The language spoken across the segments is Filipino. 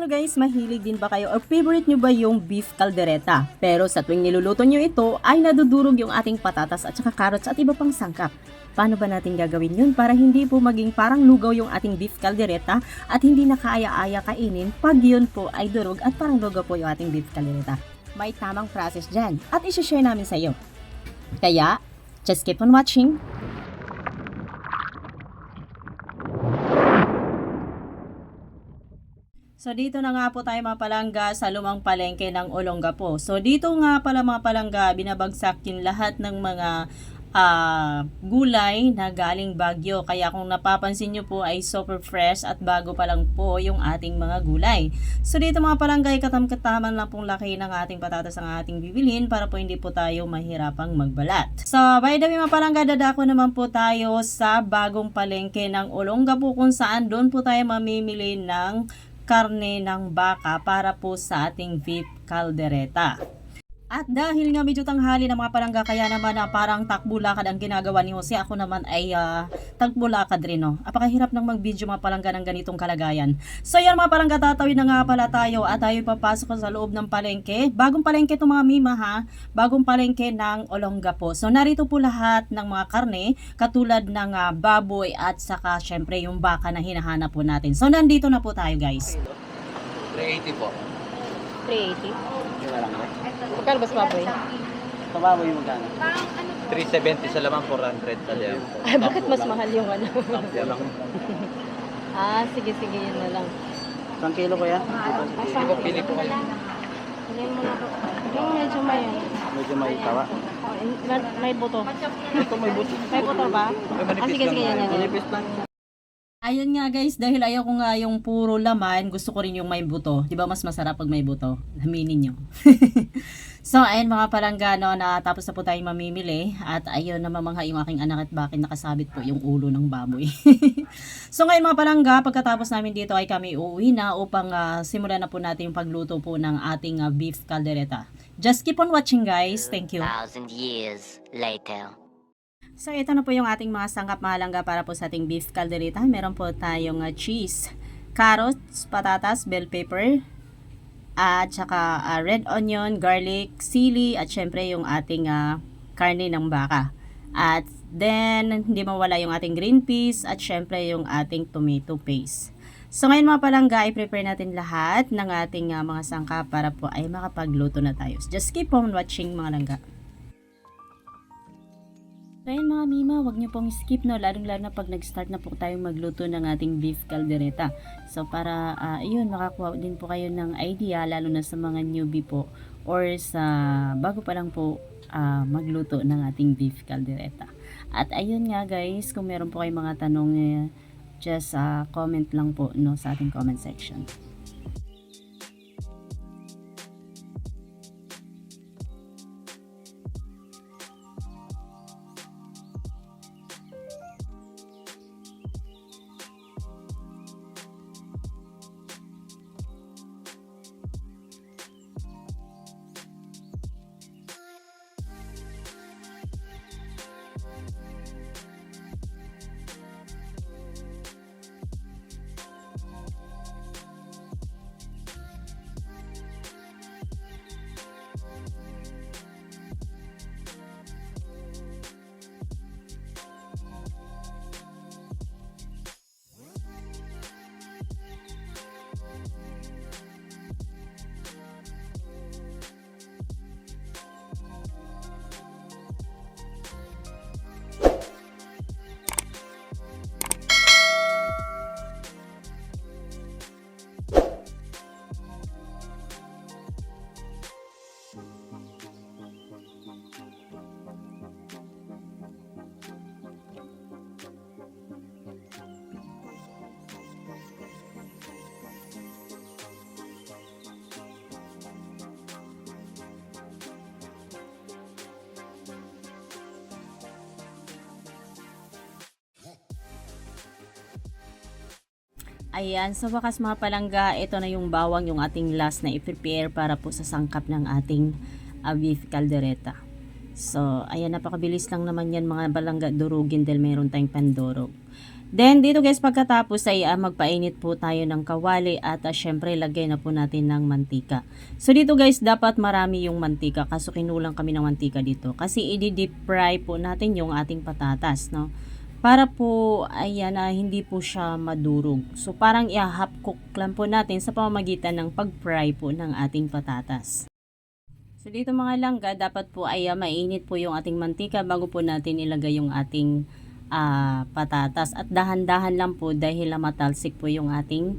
Hello guys, mahilig din ba kayo or favorite nyo ba yung beef caldereta? Pero sa tuwing niluluto nyo ito ay nadudurog yung ating patatas at saka carrots at iba pang sangkap. Paano ba natin gagawin yun para hindi po maging parang lugaw yung ating beef caldereta at hindi nakaaya-aya kainin pag yun po ay durog at parang lugaw po yung ating beef caldereta? May tamang process dyan at isi-share namin sa iyo. Kaya, just keep on watching. So dito na nga po tayo mga palangga sa lumang palengke ng Olongapo. So dito nga pala mga palangga, binabagsak yung lahat ng mga gulay na galing Baguio. Kaya kung napapansin nyo po ay super fresh at bago pa lang po yung ating mga gulay. So dito mga palangga, katam-kataman lang pong laki ng ating patatas ang ating bibilhin para po hindi po tayo mahirapang magbalat. So by the way mga palangga, dadako naman po tayo sa bagong palengke ng Olongapo kung saan doon po tayo mamimili ng karne ng baka para po sa ating beef caldereta. At dahil nga medyo tanghali na mga palangga, kaya naman parang takbulakad ang ginagawa ni Jose. Ako naman ay takbulakad rin. No? Apakahirap nang mag-video mga palangga ng ganitong kalagayan. So yan mga palangga, tatawid na nga pala tayo at tayo papasok sa loob ng palengke. Bagong palengke ito mga mima ha. Bagong palengke ng Olongapo. So narito po lahat ng mga karne katulad ng baboy at saka syempre yung baka na hinahanap po natin. So nandito na po tayo guys. 380 po. 380. Yung lang ba? Magkano ba sa baboy? Sa baboy yung magkano? 370 sa laman, 400 sa liyaw. Ay, bakit mas mahal yung ano? Yan lang. Sige, yun na lang. Isang kilo ko yan? Sige po, pili po kayo. Pili mo na po. Yung medyo may ano. Medyo may tawa. May buto. Ito may buto. May buto ba? Sige, yan. Manipis lang. Ayun nga guys, dahil ayaw ko nga yung puro laman, gusto ko rin yung may buto. Di ba mas masarap pag may buto? Aminin nyo. So ayun mga palangga, no, natapos na po tayong mamimili. At ayun, namamangha yung aking anak at bakit nakasabit po yung ulo ng baboy. So ngayon mga palangga, pagkatapos namin dito ay kami uuwi na upang simulan na po natin yung pagluto po ng ating beef caldereta. Just keep on watching guys. Thank you. 2,000 years later. So ito na po yung ating mga sangkap malangga para po sa ating beef caldereta. Meron po tayong cheese, carrots, patatas, bell pepper, at saka red onion, garlic, sili, at syempre yung ating karne ng baka. At then hindi mawala yung ating green peas at syempre yung ating tomato paste. So ngayon mga palangga, i-prepare natin lahat ng ating mga sangkap para po ay makapagluto na tayo. So, just keep on watching mga langga. So ayun mga mima, wag niyo pong skip no, lalong-lalo na pag nag-start na po tayong magluto ng ating beef caldereta. So para ayun, makakuha din po kayo ng idea lalo na sa mga newbie po or sa bago pa lang po magluto ng ating beef caldereta. At ayun nga guys, kung meron po kayong mga tanong just comment lang po no sa ating comment section. Ayan, sa wakas mga palangga, ito na yung bawang, yung ating last na i-prepare para po sa sangkap ng ating beef caldereta. So, ayan, napakabilis lang naman yan mga palangga durugin dahil meron tayong pandurog. Then dito guys, pagkatapos ay magpainit po tayo ng kawali at syempre lagay na po natin ng mantika. So dito guys, dapat marami yung mantika kaso kinulang kami ng mantika dito kasi i-deep fry po natin yung ating patatas, no? Para po ayan hindi po siya madurog. So parang i-half cook lang po natin sa pamamagitan ng pag-fry po ng ating patatas. So dito mga langga, dapat po ay mainit po yung ating mantika bago po natin ilagay yung ating patatas at dahan-dahan lang po dahil matalsik po yung ating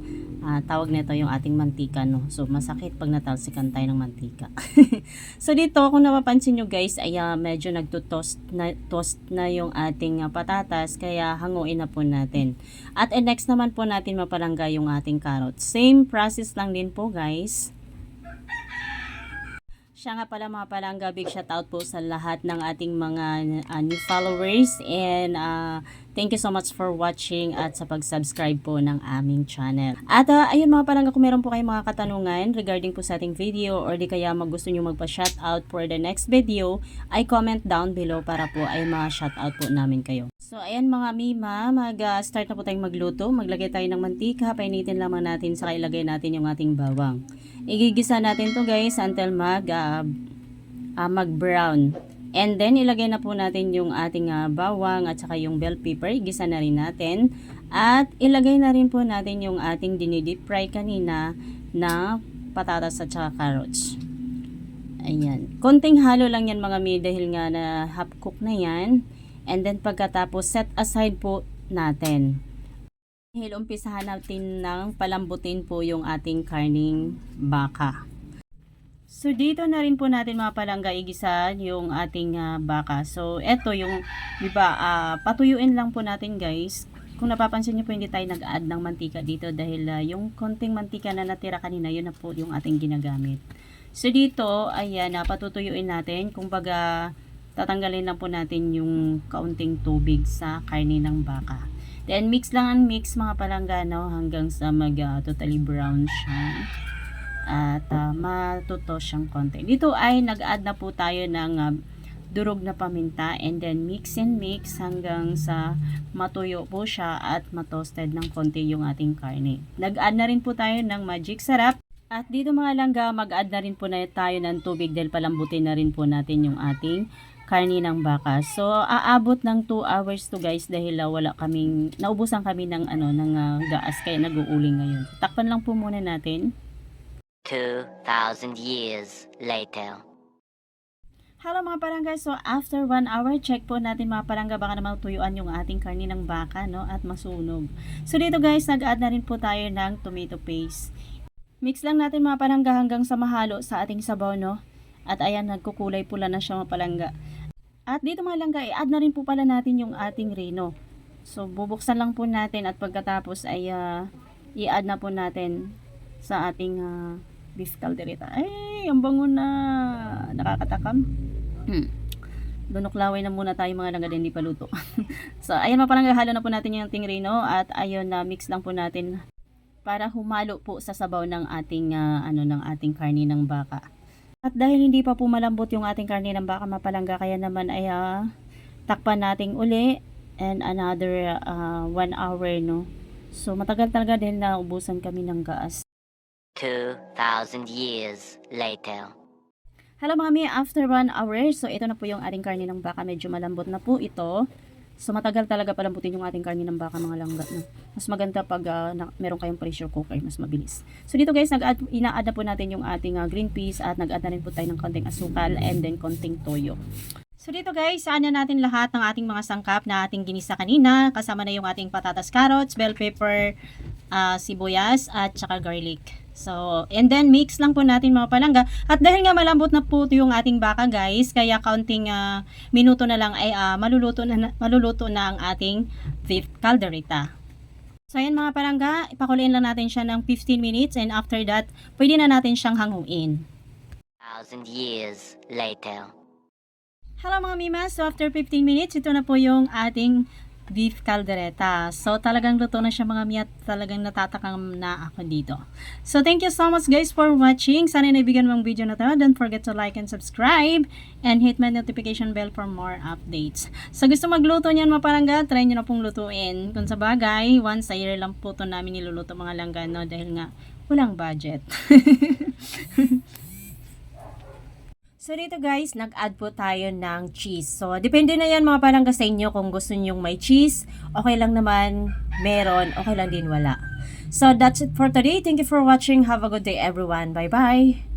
tawag nito yung ating mantika, no. So masakit pag natalsikan tayo ng mantika. So dito kung napapansin nyo guys ay medyo toast na yung ating patatas kaya hanguin na po natin. At next naman po natin mapalangga yung ating carrots. Same process lang din po guys. Siya nga pala mga palangga, big shout out po sa lahat ng ating mga new followers and thank you so much for watching at sa pag-subscribe po ng aming channel. At ayun mga palangga, kung meron po kayong mga katanungan regarding po sa ating video or di kaya gusto nyo magpa-shout out for the next video, ay comment down below para po ay ma-shout out po namin kayo. So ayan mga mima, mag-start na po tayong magluto. Maglagay tayo ng mantika, painitin lamang natin sa ilagay natin yung ating bawang. Igigisa natin to guys until mag-brown. And then ilagay na po natin yung ating bawang at saka yung bell pepper. Igisa na rin natin. At ilagay na rin po natin yung ating dinidip fry kanina na patatas at saka carrots. Ayan. Konting halo lang yan mga mi dahil nga na half cook na yan. And then pagkatapos set aside po natin. Dahil umpisahan natin ng palambutin po yung ating karning baka. So dito na rin po natin mga palangga igisa yung ating baka. So eto yung, diba, patuyuin lang po natin guys. Kung napapansin nyo po hindi tayo nag-add ng mantika dito dahil yung konting mantika na natira kanina yun na po yung ating ginagamit. So dito, ayan, patutuyuin natin. Kumbaga, tatanggalin lang po natin yung kaunting tubig sa karne ng baka. Then mix lang ang mix mga palangga, no, hanggang sa totally brown siya. At matuto siyang konti. Dito ay nag-add na po tayo ng durog na paminta and then mix and mix hanggang sa matuyo po siya at matoasted ng konti yung ating karne. Nag-add na rin po tayo ng magic sarap. At dito mga langga, mag-add na rin po na tayo ng tubig dahil palambutin na rin po natin yung ating karne ng baka. So aabot ng 2 hours to guys dahil wala kaming naubusan kami ng gas kaya nag-uuling ngayon. So, takpan lang po muna natin. 2,000 years later. Hello mga palangga, so after 1 hour, check po natin mga palangga baka naman tuyuan yung ating karne ng baka, no, at masunog. So dito guys, nag-add na rin po tayo ng tomato paste. Mix lang natin mga palangga hanggang sa mahalo sa ating sabaw, no. At ayan, nagkukulay pula na siya mga palangga. At dito mga langga, i-add na rin po pala natin yung ating reno. So bubuksan lang po natin at pagkatapos ay i-add na po natin sa ating beef caldereta. Ay, ang bango na. Nakakatakam. Dunuklaway na muna tayo mga langga, hindi pa luto. So ayan mga palangga, halo na po natin yung ating reno at ayun na mix lang po natin para humalo po sa sabaw ng ating ng ating karne ng baka. At dahil hindi pa po malambot yung ating karne ng baka mapalangga, kaya naman ay takpan nating uli and another 1 hour, no. So matagal talaga dahil naubusan kami ng gas. 2,000 years later. Hello mga mi, after 1 hour, so ito na po yung ating karne ng baka, medyo malambot na po ito. So matagal talaga palambutin yung ating karne ng baka mga langga, no? Mas maganda pag meron kayong pressure cooker, mas mabilis. So dito guys, ina-add na po natin yung ating green peas at nag-add na rin po tayo ng konting asukal and then konting toyo. So dito guys, saan na natin lahat ng ating mga sangkap na ating ginisa kanina. Kasama na yung ating patatas, carrots, bell pepper, sibuyas at saka garlic. So, and then mix lang po natin mga palangga. At dahil nga malambot na po yung ating baka guys, kaya kaunting minuto na lang ay maluluto na ang ating beef caldereta. So ayan mga palangga, ipakuloyin lang natin siya ng 15 minutes and after that, pwede na natin siyang hanguin. 1,000 years later. Hello mga mima, so after 15 minutes, ito na po yung ating beef caldereta. So, talagang luto na siya mga miyat. Talagang natatakam na ako dito. So, thank you so much guys for watching. Sana naibigan mo ang video na to. Don't forget to like and subscribe and hit my notification bell for more updates. So, gusto magluto niyan mga palangga, try nyo na pong lutuin. Kung sa bagay, once a year lang po ito namin niluluto mga langga, no? Dahil nga, walang budget. So, dito guys, nag-add po tayo ng cheese. So, depende na yan mga palangga sa inyo kung gusto nyong may cheese. Okay lang naman, meron. Okay lang din wala. So, that's it for today. Thank you for watching. Have a good day everyone. Bye-bye.